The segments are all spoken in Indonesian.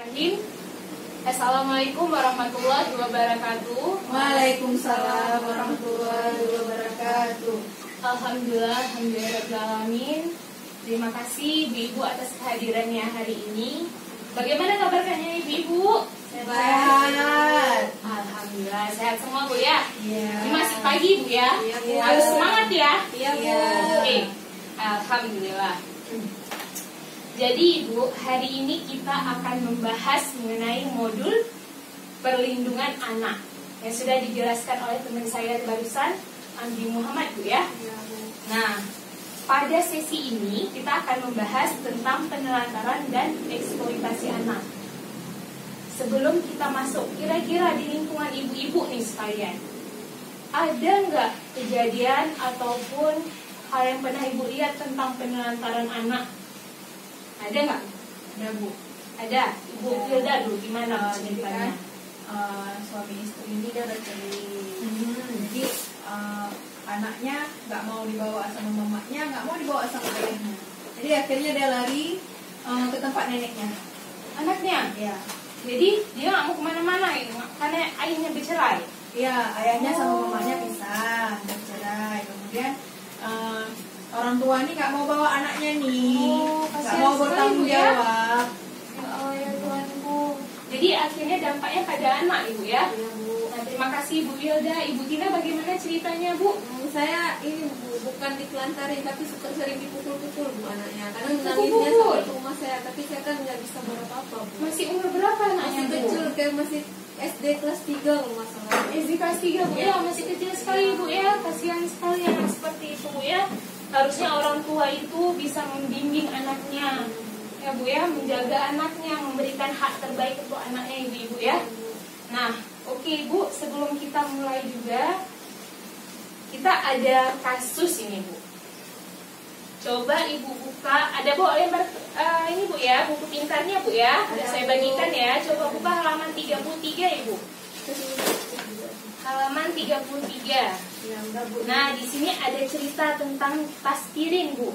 Bismillahirrahmanirrahim. Assalamualaikum warahmatullahi wabarakatuh. Waalaikumsalam warahmatullahi wabarakatuh. Alhamdulillahirrahmanirrahim. Terima kasih Ibu atas kehadirannya hari ini. Bagaimana kabarnya Ibu? Sehat. Alhamdulillah sehat semua Bu ya. Iya. Ini masih pagi Bu ya. Iya, Bu. Harus semangat ya. Iya, Bu. Oke. Alhamdulillah. Jadi Ibu, hari ini kita akan membahas mengenai modul perlindungan anak yang sudah dijelaskan oleh teman saya barusan, Andi Muhammad Bu ya. Nah, pada sesi ini kita akan membahas tentang penelantaran dan eksploitasi anak. Sebelum kita masuk, kira-kira di lingkungan ibu-ibu nih sekalian, ada nggak kejadian ataupun hal yang pernah ibu lihat tentang penelantaran anak? Ada nggak? Ada, Bu. Ada. Ibu Hilda dulu gimana Jadi ceritanya? kan suami istri ini dia bercerai. Jadi anaknya nggak mau dibawa sama mamanya, nggak mau dibawa sama ayahnya. Jadi akhirnya dia lari ke tempat neneknya. Anaknya? Ya. Jadi dia nggak mau kemana-mana ya, karena ayahnya bercerai. Iya, ayahnya sama mamanya pisah, bercerai. Kemudian orang tua ini nggak mau bawa anaknya nih, nggak kasihan mau sekali, bertanggung Bu, ya. jawab. Ya Allah ya Tuhanku. Jadi akhirnya dampaknya pada anak Ibu ya. Iya, Bu. Nah, terima kasih Bu Hilda. Ibu Tina bagaimana ceritanya Bu? Saya ini Bu, bukan ditelantarin tapi suka sering dipukul-pukul Bu anaknya. Karena Dipukul-pukul? nangisnya sampai ke rumah saya, tapi saya kan nggak bisa buat apa-apa Bu. Masih umur berapa anaknya Masih Bu? kecil, kayak masih SD kelas 3 kalau masalah. SD kelas 3 Bu ya, masih kecil sekali Bu ya. Kasihan sekali anak seperti itu Bu ya. Harusnya orang tua itu bisa membimbing anaknya ya Bu ya, menjaga anaknya, memberikan hak terbaik untuk anaknya ibu-ibu ya. Nah, oke Bu, sebelum kita mulai juga, kita ada kasus ini Bu. Coba Ibu buka, ada Bu lembar ini Bu ya, buku pintarnya Bu ya. Sudah saya bagikan ya. Coba buka halaman 33 Ibu. Halaman 33. Ya udah Bu. Nah, di sini ada cerita tentang tas piring Bu.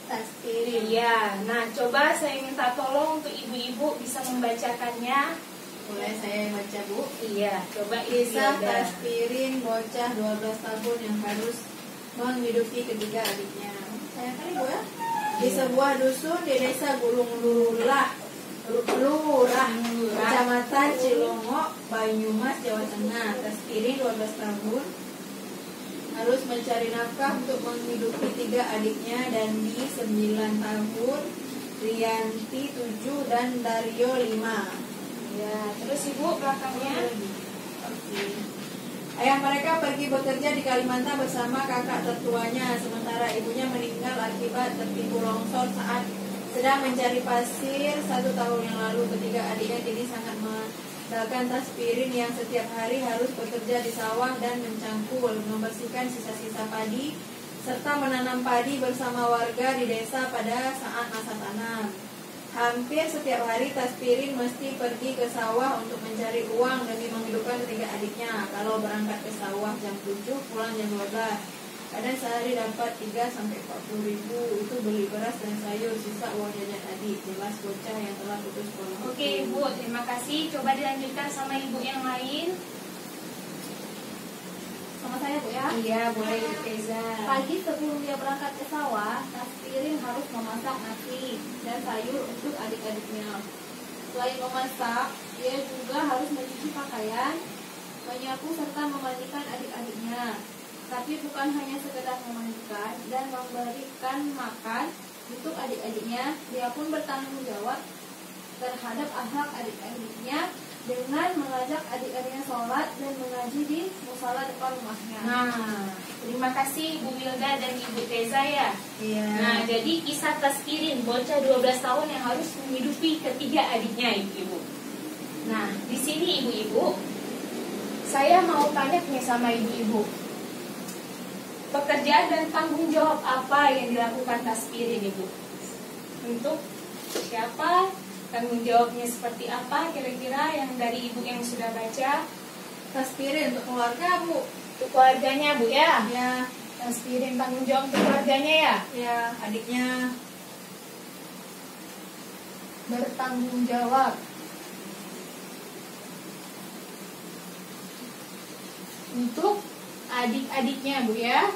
Tas piring. Iya. Nah, coba saya minta tolong untuk ibu-ibu bisa membacakannya. Boleh saya baca, Bu? Iya, coba Kisah Hilda. tas piring bocah 12 tahun yang harus menghidupi ketiga adiknya. Saya kan Bu ya. Di sebuah dusun di desa Gulung Lurah, Kecamatan Cilongok, Banyumas, Jawa Tengah. Tas piring 12 tahun harus mencari nafkah untuk menghidupi tiga adiknya, Dandi 9 tahun, Rianti 7, dan Dario 5. Ya, terus Ibu belakangnya. Oke. Ayah mereka pergi bekerja di Kalimantan bersama kakak tertuanya, sementara ibunya meninggal akibat tertimbun longsor saat sedang mencari pasir 1 tahun yang lalu. Ketiga adiknya kini sangat mengandalkan tas piring yang setiap hari harus bekerja di sawah dan mencangkul, membersihkan sisa-sisa padi, serta menanam padi bersama warga di desa pada saat masa tanam. Hampir setiap hari tas piring mesti pergi ke sawah untuk mencari uang demi menghidupkan ketiga adiknya. Kalau berangkat ke sawah jam 7, pulang jam 12. Kadang sehari dapat 3-40 ribu. Itu beli beras dan sayur, sisa uang jajan adik. Jelas bocah yang telah putus sekolah. Oke, Ibu, terima kasih. Coba dilanjutkan sama Ibu yang lain. Sama saya Bu ya. Iya, boleh Ibu Teza. Pagi sebelum dia berangkat ke sawah, tas piring harus memasak nasi dan sayur untuk adik-adiknya. Selain memasak, dia juga harus mencuci pakaian, menyapu serta memandikan adik-adiknya. Tapi bukan hanya sekedar memandikan dan memberikan makan untuk adik-adiknya, dia pun bertanggung jawab terhadap akhlak adik-adiknya dengan mengajak adik-adiknya sholat dan mengaji di musala depan rumahnya. Nah, terima kasih Bu Wilda dan Ibu Teza ya. Iya. Nah, jadi kisah tas piring bocah 12 tahun yang harus menghidupi ketiga adiknya ibu-ibu. Nah, di sini ibu-ibu, saya mau tanya nih sama ibu-ibu. Pekerjaan dan tanggung jawab apa yang dilakukan tas piring ibu? Untuk siapa? Tanggung jawabnya seperti apa kira-kira yang dari ibu yang sudah baca? Tas piring untuk keluarga, Bu. Untuk keluarganya Bu ya. Ya, Tas piring tanggung jawab untuk keluarganya ya. ya, adiknya. bertanggung jawab untuk adik-adiknya, Bu ya.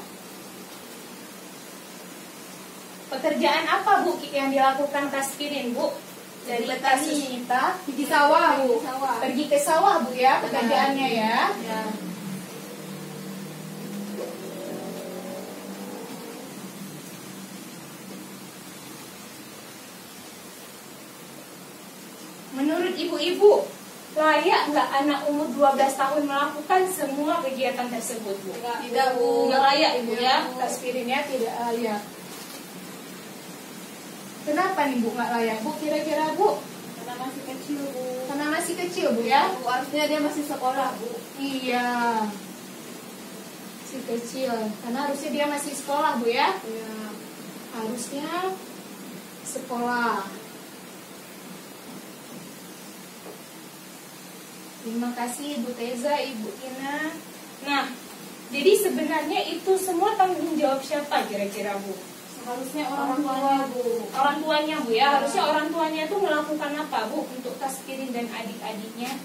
Pekerjaan apa, Bu, yang dilakukan Tasfirin, Bu? Dari kasus kita pergi sawah, Bu. Pergi ke sawah, Bu ya, pekerjaannya ya. Ya. Menurut ibu-ibu, layak nggak anak umur 12 tahun melakukan semua kegiatan tersebut, Bu? Tidak, Bu. Nggak layak, Ibu Tidak, ya. Bu. Tasfirinnya tidak layak. Kenapa nih, Bu, nggak layak, Bu? Kira-kira, Bu? Karena masih kecil, Bu. Karena masih kecil, Bu ya. Bu, harusnya dia masih sekolah, Bu. Iya. Masih kecil. Karena harusnya dia masih sekolah, Bu ya. Ya. Harusnya sekolah. Terima kasih Ibu Teza, Ibu Ina. Nah, jadi sebenarnya itu semua tanggung jawab siapa kira-kira, Bu? Harusnya Orang tua, Bu. Orang tuanya, Bu ya. Harusnya orang tuanya itu melakukan apa, Bu, untuk Tasfirin dan adik-adiknya?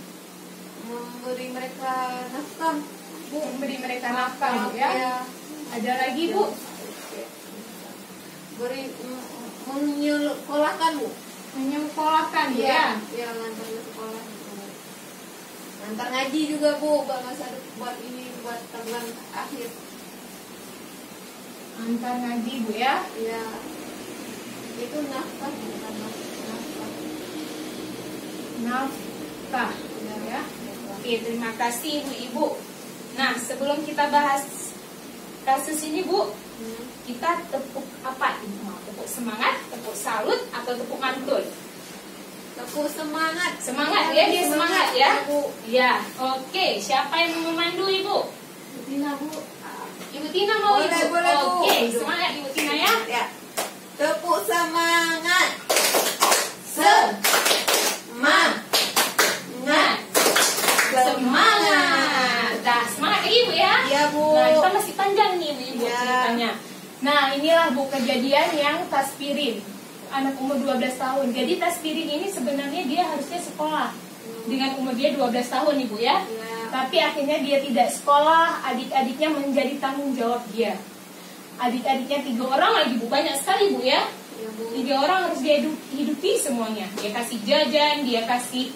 Memberi mereka nafkah, Bu, memberi mereka nafkah, Bu ya. Ya. Ada lagi, Bu? Beri menyekolahkan, Bu. Menyekolahkan, Bu ya. Ya, ngantar ke sekolah. Ngantar ngaji juga, Bu. Buat masa buat ini, buat tabungan akhir. Antar ngaji, Bu ya. Ya. Itu nafkah, bukan nafkah. Nafkah, ya. Oke, terima kasih Ibu-ibu. Nah, sebelum kita bahas kasus ini, Bu, kita tepuk apa ini? Tepuk semangat, tepuk salut, atau tepuk mantul? Tepuk semangat. Semangat ya, dia semangat ya. Bu. Ya, oke. Siapa yang mau memandu, Ibu? Tina, Bu. Ibu Tina mau, Boleh, Ibu? boleh, Bu. Oke, semangat Ibu Tina ya. Ya. Tepuk semangat. Semangat. Semangat. Dah, semangat lagi, Bu ya. Iya, Bu. Nah, kita masih panjang nih, Ibu, Ya. ceritanya. Nah, inilah, Bu, kejadian yang Tasfirin, anak umur 12 tahun. Jadi Tasfirin ini sebenarnya dia harusnya sekolah dengan umur dia 12 tahun, Ibu ya. Ya. Tapi akhirnya dia tidak sekolah, adik-adiknya menjadi tanggung jawab dia. Adik-adiknya 3 orang lagi, Bu, banyak sekali, Bu ya. Ya, Bu. 3 orang harus dia hidupi semuanya. Dia kasih jajan, dia kasih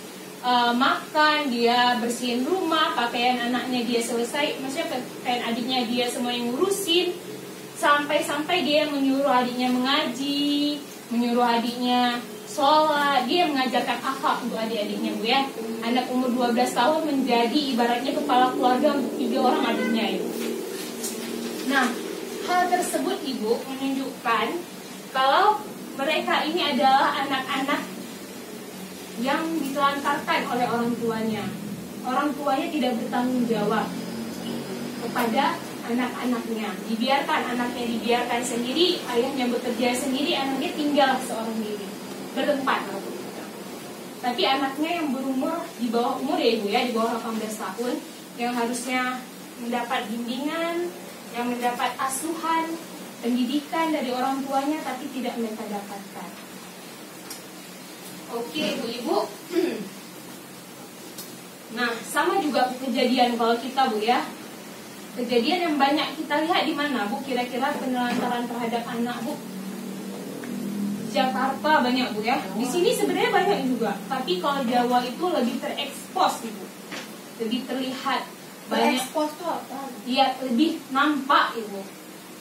makan, dia bersihin rumah, pakaian anaknya dia selesai, maksudnya pakaian adiknya dia semua yang ngurusin. Sampai-sampai dia menyuruh adiknya mengaji, menyuruh adiknya sholat, dia mengajarkan akhlak untuk adik-adiknya, Bu ya. Anak umur 12 tahun menjadi ibaratnya kepala keluarga untuk 3 orang adiknya, Ibu. Nah, hal tersebut, Ibu, menunjukkan kalau mereka ini adalah anak-anak yang ditelantarkan oleh orang tuanya. Orang tuanya tidak bertanggung jawab kepada anak-anaknya. Dibiarkan sendiri, ayahnya bekerja sendiri, anaknya tinggal seorang diri, berempat. Tapi anaknya yang berumur di bawah umur ya, Ibu ya, di bawah 18 tahun, yang harusnya mendapat bimbingan, yang mendapat asuhan, pendidikan dari orang tuanya, tapi tidak mereka dapatkan. Oke, Ibu-ibu. Nah, sama juga kejadian kalau kita, Bu ya. Kejadian yang banyak kita lihat di mana, Bu? Kira-kira penelantaran terhadap anak, Bu? Jakarta banyak, Bu ya. Di sini sebenarnya banyak juga, tapi kalau Jawa itu lebih terekspos, Ibu. Lebih terlihat banyak. Terekspos tuh apa? Iya, lebih nampak, Ibu.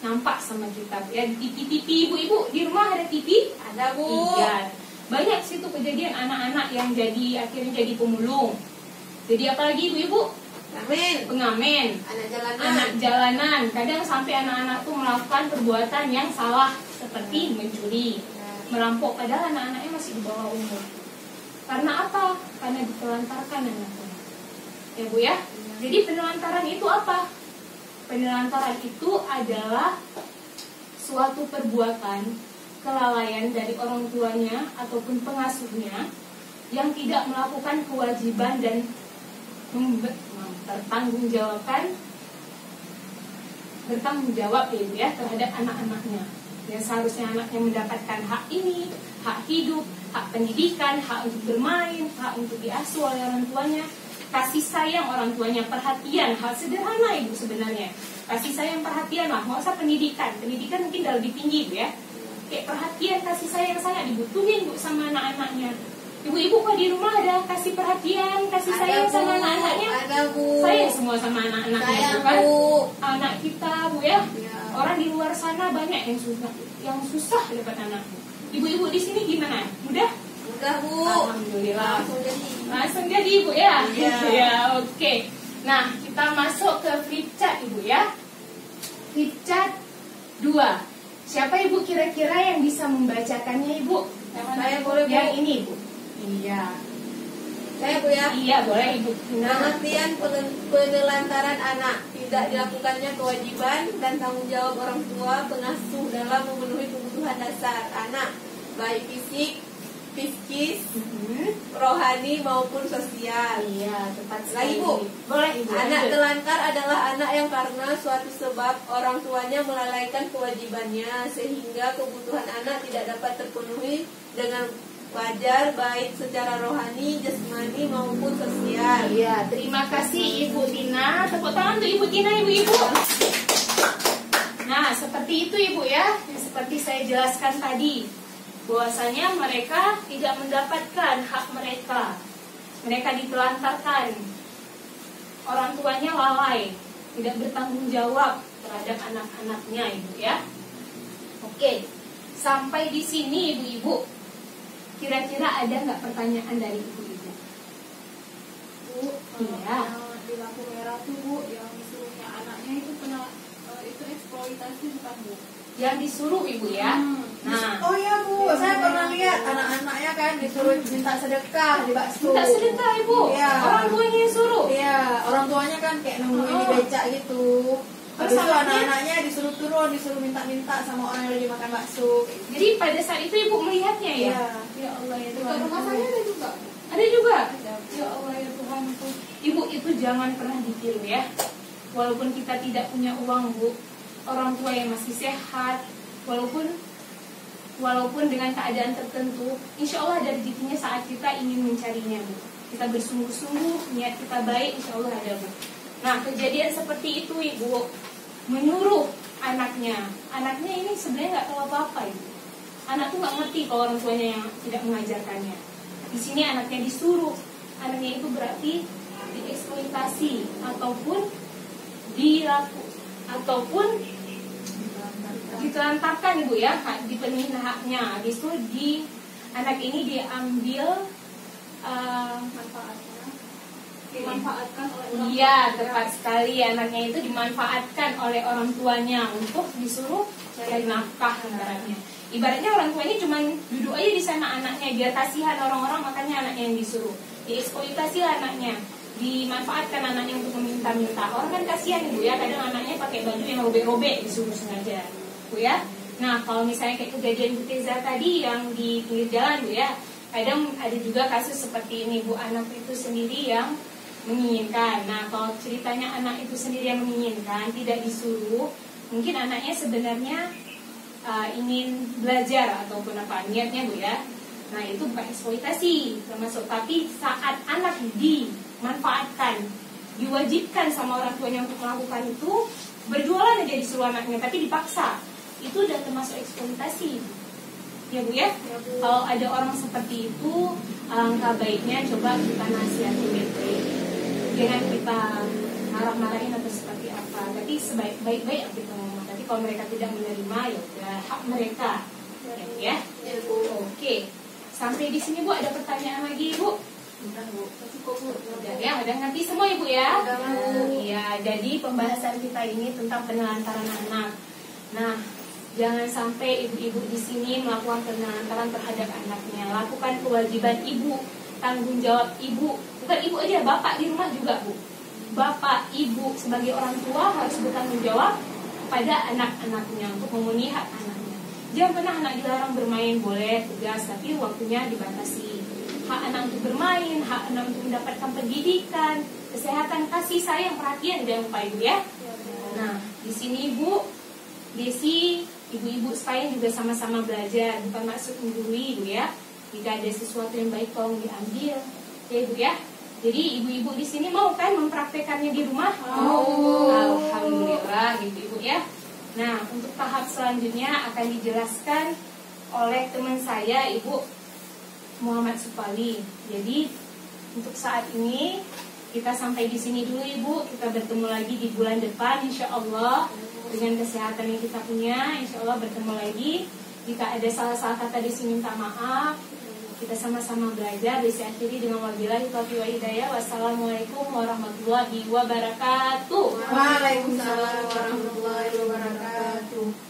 Nampak sama kita, Bu ya. Di TV, Ibu-ibu, di rumah ada TV? Ada, Bu. Iya. Banyak situ kejadian anak-anak yang akhirnya jadi pemulung. Jadi apalagi Ibu-ibu? Pengamen. Anak jalanan. Kadang sampai anak-anak tuh melakukan perbuatan yang salah seperti mencuri, merampok, padahal anak-anaknya masih di bawah umur. Karena apa? Karena ditelantarkan anaknya. Ya, Bu ya. Jadi penelantaran itu apa? Penelantaran itu adalah suatu perbuatan kelalaian dari orang tuanya ataupun pengasuhnya yang tidak melakukan kewajiban dan bertanggung jawab ya, Bu ya, terhadap anak-anaknya. Ya seharusnya anaknya mendapatkan hak ini, hak hidup, hak pendidikan, hak untuk bermain, hak untuk diasuh oleh orang tuanya, kasih sayang orang tuanya, perhatian, hal sederhana ibu sebenarnya. Kasih sayang, perhatian lah, nggak usah pendidikan. Pendidikan mungkin udah lebih tinggi ibu ya. Kayak perhatian, kasih sayang sangat dibutuhin bu sama anak-anaknya. Ibu-ibu kok di rumah ada kasih perhatian, kasih sayang sama anak-anaknya? Ada bu. Sayang semua sama anak-anaknya, Sayang kan? bu. Anak kita bu ya. Ya. Orang di luar sana banyak yang susah dapat anak. Ibu-ibu di sini gimana? Mudah? Udah bu. Alhamdulillah. Langsung jadi. Langsung jadi ibu ya? Iya. Ya, oke. Nah, kita masuk ke flip chart ibu ya. Flip chart 2. Siapa ibu kira-kira yang bisa membacakannya ibu? Saya boleh bu. Yang ini ibu. Iya. Saya bu ya. Iya boleh ibu. Nah, Pengertian penelantaran anak, tidak dilakukannya kewajiban dan tanggung jawab orang tua pengasuh dalam memenuhi kebutuhan dasar anak, baik fisik, psikis, rohani maupun sosial. iya tepat Lagi, sekali. Bu. Boleh ibu. Anak lanjut. telantar adalah anak yang karena suatu sebab orang tuanya melalaikan kewajibannya sehingga kebutuhan anak tidak dapat terpenuhi dengan wajar baik secara rohani, jasmani maupun sosial. Iya, terima kasih Ibu Tina. Tepuk tangan untuk Ibu Tina, ibu-ibu. Nah, seperti itu Ibu ya. Seperti saya jelaskan tadi, bahwasanya mereka tidak mendapatkan hak mereka. Mereka ditelantarkan. Orang tuanya lalai, tidak bertanggung jawab terhadap anak-anaknya Ibu ya. Oke, sampai di sini Ibu-ibu. Kira-kira ada nggak pertanyaan dari ibu-ibu? Bu, Iya. yang di lampu merah tuh bu, yang disuruhnya anaknya itu itu eksploitasi bukan bu? Yang disuruh ibu ya. Nah, Oh iya bu, saya pernah lihat anak-anaknya kan disuruh minta sedekah di bakso. minta sedekah ibu. Iya. Orang tuanya yang suruh. Iya, orang tuanya kan kayak nungguin di becak gitu. Terus Habis itu anaknya? anak-anaknya disuruh turun, disuruh minta-minta sama orang yang lagi makan bakso. Jadi pada saat itu ibu melihatnya ya. Iya. Ya Allah ya Di Tuhan. rumah saya ada juga. Ada juga. Ada. Ya Allah ya Tuhan. Ibu itu jangan pernah ditiru ya. Walaupun kita tidak punya uang bu, orang tua yang masih sehat, walaupun dengan keadaan tertentu, insya Allah ada rezekinya saat kita ingin mencarinya bu. Kita bersungguh-sungguh, niat kita baik, insya Allah ada bu. Nah kejadian seperti itu ibu menyuruh anaknya ini sebenarnya nggak tahu apa-apa ibu. Anak tuh nggak ngerti kalau orang tuanya yang tidak mengajarkannya. Di sini anaknya disuruh, anaknya itu berarti dieksploitasi ataupun ditelantarkan ibu ya, dipenuhi haknya. Habis itu anak ini diambil Dimanfaatkan oleh orang iya tua. tepat sekali, anaknya itu dimanfaatkan oleh orang tuanya untuk disuruh cari nafkah ibaratnya orang tuanya cuma duduk aja di sana anaknya, biar kasihan orang-orang, makanya anaknya yang disuruh dieksploitasi anaknya, dimanfaatkan anaknya untuk meminta-minta. Orang kan kasihan ibu ya, kadang anaknya pakai baju yang robek-robek disuruh sengaja bu ya. Nah kalau misalnya kayak kejadian Bu Teza tadi yang di pinggir jalan bu ya, kadang ada juga kasus seperti ini bu, anak itu sendiri yang menginginkan. Nah kalau ceritanya anak itu sendiri yang menginginkan, tidak disuruh, mungkin anaknya sebenarnya ingin belajar ataupun apa niatnya bu ya. Nah itu bukan eksploitasi termasuk, tapi saat anak dimanfaatkan, diwajibkan sama orang tuanya untuk melakukan itu, berjualan aja disuruh anaknya tapi dipaksa, itu udah termasuk eksploitasi ya bu ya. Kalau ada orang seperti itu, alangkah baiknya coba kita nasihati baik-baik, jangan kita marah-marahin atau seperti apa, tapi sebaik-baik kita ngomong. Tapi kalau mereka tidak menerima, ya udah hak mereka ya. Oke, sampai di sini bu, ada pertanyaan lagi bu? Bentar bu. Cukup bu, udah ngerti semua ibu ya. Iya, jadi pembahasan kita ini tentang penelantaran anak. Nah, jangan sampai ibu-ibu di sini melakukan penelantaran terhadap anaknya. Lakukan kewajiban ibu, tanggung jawab ibu. Bukan ibu aja, bapak di rumah juga bu. Bapak, ibu sebagai orang tua harus bertanggung jawab pada anak-anaknya untuk memenuhi hak anaknya. Jangan pernah anak dilarang bermain, boleh tugas, tapi waktunya dibatasi. Hak anak untuk bermain, hak anak untuk mendapatkan pendidikan, kesehatan, kasih sayang, perhatian, jangan lupa ibu ya. Nah, di sini ibu Desi ibu-ibu sekalian juga sama-sama belajar, bukan maksud menggurui Ibu ya. Jika ada sesuatu yang baik tolong diambil, ya Ibu ya. Jadi ibu-ibu di sini mau kan mempraktekannya di rumah? Mau. Alhamdulillah ibu-ibu ya. Nah, untuk tahap selanjutnya akan dijelaskan oleh teman saya Ibu Muhammad Supali. Jadi untuk saat ini kita sampai di sini dulu Ibu. Kita bertemu lagi di bulan depan insya Allah. Dengan kesehatan yang kita punya, insya Allah bertemu lagi. Jika ada salah-salah kata di sini minta maaf. Kita sama-sama belajar. Bisa akhiri dengan wabillahi taufiq wa hidayah. Wassalamualaikum warahmatullahi wabarakatuh. Waalaikumsalam warahmatullahi wabarakatuh.